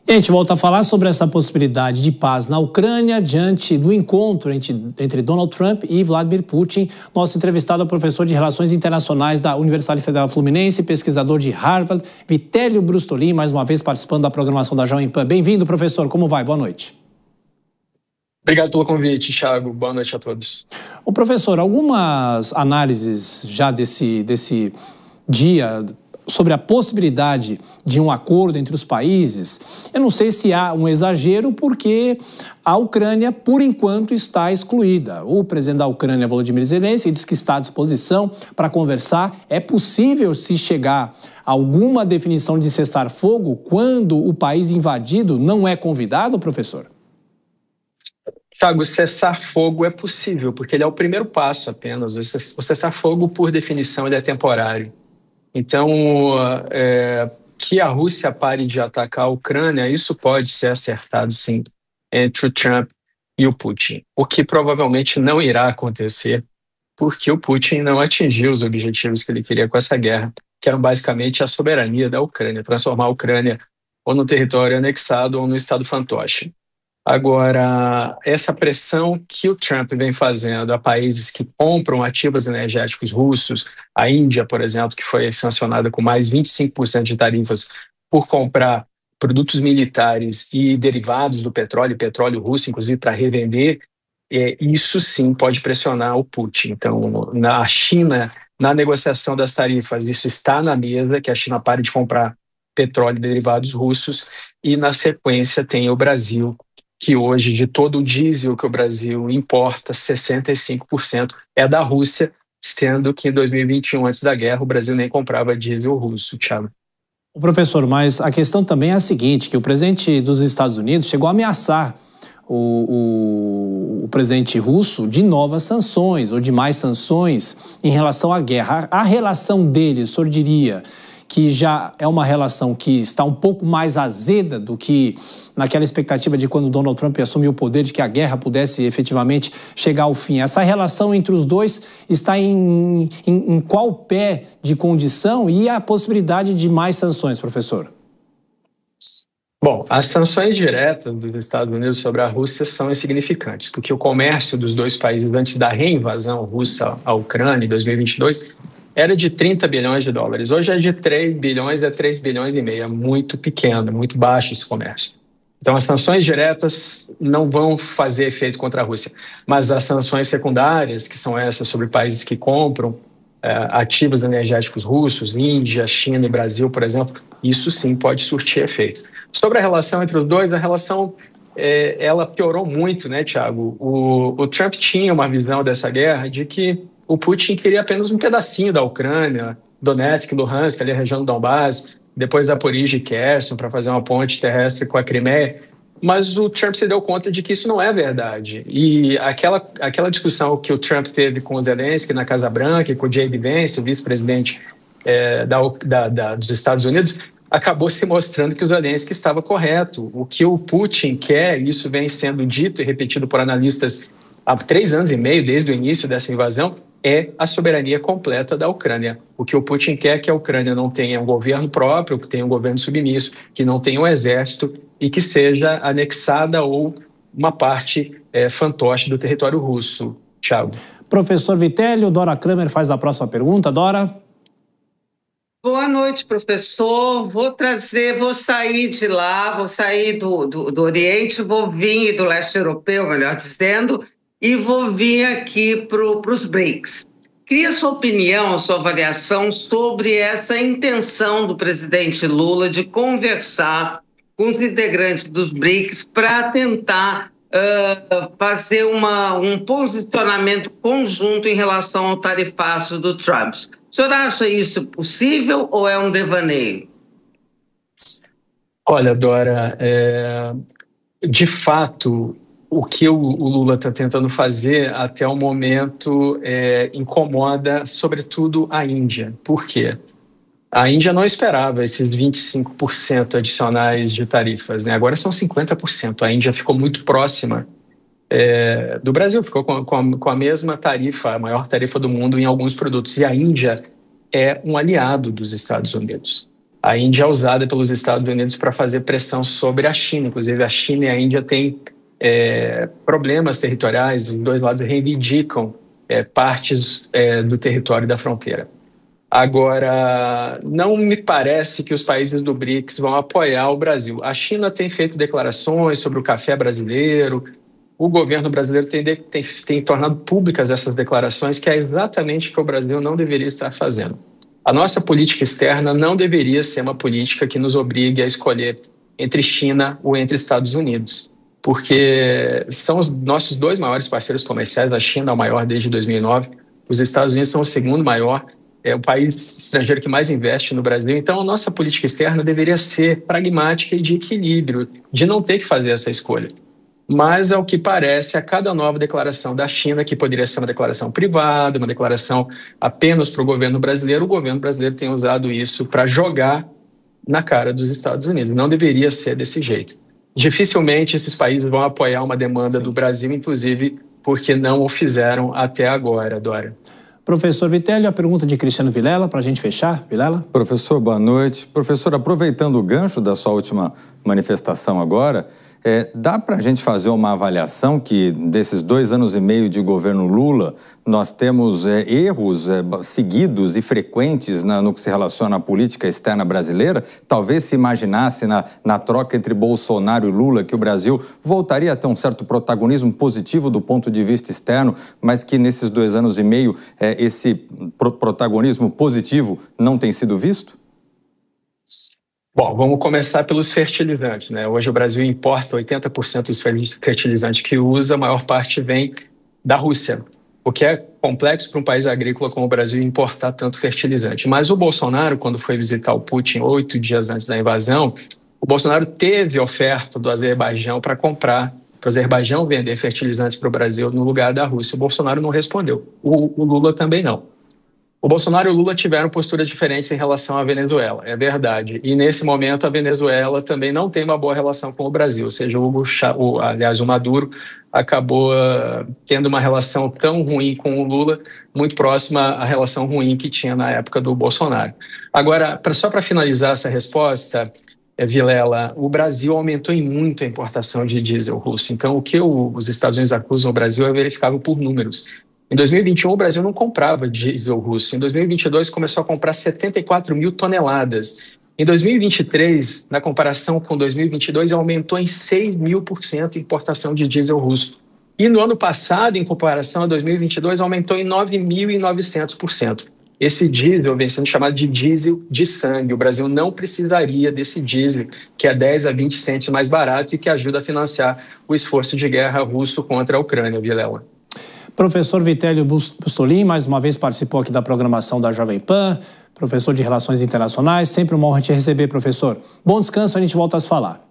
E a gente volta a falar sobre essa possibilidade de paz na Ucrânia diante do encontro entre Donald Trump e Vladimir Putin. Nosso entrevistado é o professor de Relações Internacionais da Universidade Federal Fluminense, pesquisador de Harvard, Vitélio Brustolin, mais uma vez participando da programação da Jovem Pan. Bem-vindo, professor. Como vai? Boa noite. Obrigado pelo convite, Thiago. Boa noite a todos. O professor, algumas análises já desse dia sobre a possibilidade de um acordo entre os países. Eu não sei se há um exagero, porque a Ucrânia, por enquanto, está excluída. O presidente da Ucrânia, Volodymyr Zelensky, diz que está à disposição para conversar. É possível se chegar a alguma definição de cessar-fogo quando o país invadido não é convidado, professor? Thiago, cessar-fogo é possível, porque ele é o primeiro passo apenas. O cessar-fogo, por definição, ele é temporário. Então, que a Rússia pare de atacar a Ucrânia, isso pode ser acertado, sim, entre o Trump e o Putin. O que provavelmente não irá acontecer, porque o Putin não atingiu os objetivos que ele queria com essa guerra, que eram basicamente a soberania da Ucrânia, transformar a Ucrânia ou no território anexado ou no estado fantoche. Agora, essa pressão que o Trump vem fazendo a países que compram ativos energéticos russos, a Índia, por exemplo, que foi sancionada com mais 25% de tarifas por comprar produtos militares e derivados do petróleo russo, inclusive para revender, isso sim pode pressionar o Putin. Então, na China, na negociação das tarifas, isso está na mesa, que a China pare de comprar petróleo e derivados russos, e na sequência tem o Brasil, que hoje, de todo o diesel que o Brasil importa, 65% é da Rússia, sendo que em 2021, antes da guerra, o Brasil nem comprava diesel russo, Thiago. Professor, mas a questão também é a seguinte, que o presidente dos Estados Unidos chegou a ameaçar o presidente russo de novas sanções ou de mais sanções em relação à guerra. A relação dele, o senhor diria que já é uma relação que está um pouco mais azeda do que naquela expectativa de quando Donald Trump assumiu o poder, de que a guerra pudesse efetivamente chegar ao fim. Essa relação entre os dois está em qual pé de condição e a possibilidade de mais sanções, professor? Bom, as sanções diretas dos Estados Unidos sobre a Rússia são insignificantes, porque o comércio dos dois países antes da reinvasão russa à Ucrânia em 2022 era de 30 bilhões de dólares. Hoje é de 3 bilhões a 3 bilhões e meio. É muito pequeno, muito baixo esse comércio. Então, as sanções diretas não vão fazer efeito contra a Rússia. Mas as sanções secundárias, que são essas sobre países que compram ativos energéticos russos, Índia, China e Brasil, por exemplo, isso sim pode surtir efeito. Sobre a relação entre os dois, a relação ela piorou muito, né, Thiago? O Trump tinha uma visão dessa guerra de que o Putin queria apenas um pedacinho da Ucrânia, Donetsk, Luhansk, ali a região do Donbás, depois Zaporizhzhia e Kherson, para fazer uma ponte terrestre com a Crimeia. Mas o Trump se deu conta de que isso não é verdade. E aquela discussão que o Trump teve com o Zelensky na Casa Branca e com o J.D. Vance, o vice-presidente dos Estados Unidos, acabou se mostrando que o Zelensky estava correto. O que o Putin quer, isso vem sendo dito e repetido por analistas há 3 anos e meio, desde o início dessa invasão, é a soberania completa da Ucrânia. O que o Putin quer é que a Ucrânia não tenha um governo próprio, que tenha um governo submisso, que não tenha um exército e que seja anexada ou uma parte fantoche do território russo. Thiago. Professor Vitélio, Dora Kramer faz a próxima pergunta. Dora? Boa noite, professor. Vou sair de lá, vou sair do Oriente, vou vir do leste europeu, melhor dizendo, e vou vir aqui para os BRICS. Queria sua opinião, sua avaliação sobre essa intenção do presidente Lula de conversar com os integrantes dos BRICS para tentar fazer um posicionamento conjunto em relação ao tarifaço do Trump. O senhor acha isso possível ou é um devaneio? Olha, Dora, de fato, o que o Lula está tentando fazer até o momento incomoda, sobretudo, a Índia. Por quê? A Índia não esperava esses 25% adicionais de tarifas, né? Agora são 50%. A Índia ficou muito próxima do Brasil, ficou com a mesma tarifa, a maior tarifa do mundo em alguns produtos. E a Índia é um aliado dos Estados Unidos. A Índia é usada pelos Estados Unidos para fazer pressão sobre a China. Inclusive, a China e a Índia têm problemas territoriais, os dois lados reivindicam partes do território da fronteira. Agora, não me parece que os países do BRICS vão apoiar o Brasil. A China tem feito declarações sobre o café brasileiro, o governo brasileiro tem tornado públicas essas declarações, que é exatamente o que o Brasil não deveria estar fazendo. A nossa política externa não deveria ser uma política que nos obrigue a escolher entre China ou entre Estados Unidos, porque são os nossos dois maiores parceiros comerciais. A China é o maior desde 2009, os Estados Unidos são o segundo maior, é o país estrangeiro que mais investe no Brasil. Então, a nossa política externa deveria ser pragmática e de equilíbrio, de não ter que fazer essa escolha. Mas, ao que parece, a cada nova declaração da China, que poderia ser uma declaração privada, uma declaração apenas para o governo brasileiro tem usado isso para jogar na cara dos Estados Unidos. Não deveria ser desse jeito. Dificilmente esses países vão apoiar uma demanda do Brasil, inclusive porque não o fizeram até agora, Dória. Professor Vitelli, a pergunta de Cristiano Vilela, para a gente fechar. Vilela? Professor, boa noite. Professor, aproveitando o gancho da sua última manifestação agora, dá para a gente fazer uma avaliação que desses 2 anos e meio de governo Lula, nós temos erros seguidos e frequentes no que se relaciona à política externa brasileira? Talvez se imaginasse na troca entre Bolsonaro e Lula que o Brasil voltaria a ter um certo protagonismo positivo do ponto de vista externo, mas que nesses 2 anos e meio esse protagonismo positivo não tem sido visto? Bom, vamos começar pelos fertilizantes, né? Hoje o Brasil importa 80% dos fertilizantes que usa, a maior parte vem da Rússia, o que é complexo para um país agrícola como o Brasil importar tanto fertilizante. Mas o Bolsonaro, quando foi visitar o Putin 8 dias antes da invasão, o Bolsonaro teve oferta do Azerbaijão para comprar, para o Azerbaijão vender fertilizantes para o Brasil no lugar da Rússia. O Bolsonaro não respondeu, o Lula também não. O Bolsonaro e o Lula tiveram posturas diferentes em relação à Venezuela, é verdade. E nesse momento a Venezuela também não tem uma boa relação com o Brasil. Ou seja, o Maduro acabou tendo uma relação tão ruim com o Lula, muito próxima à relação ruim que tinha na época do Bolsonaro. Agora, só para finalizar essa resposta, Vilela, o Brasil aumentou em muito a importação de diesel russo. Então, o que os Estados Unidos acusam o Brasil é verificável por números. Em 2021, o Brasil não comprava diesel russo. Em 2022, começou a comprar 74 mil toneladas. Em 2023, na comparação com 2022, aumentou em 6.000% a importação de diesel russo. E no ano passado, em comparação a 2022, aumentou em 9.900%. Esse diesel vem sendo chamado de diesel de sangue. O Brasil não precisaria desse diesel, que é 10 a 20 centes mais barato e que ajuda a financiar o esforço de guerra russo contra a Ucrânia, Vilela. Professor Vitélio Bustolin, mais uma vez participou aqui da programação da Jovem Pan, professor de Relações Internacionais. Sempre uma honra te receber, professor. Bom descanso, a gente volta a se falar.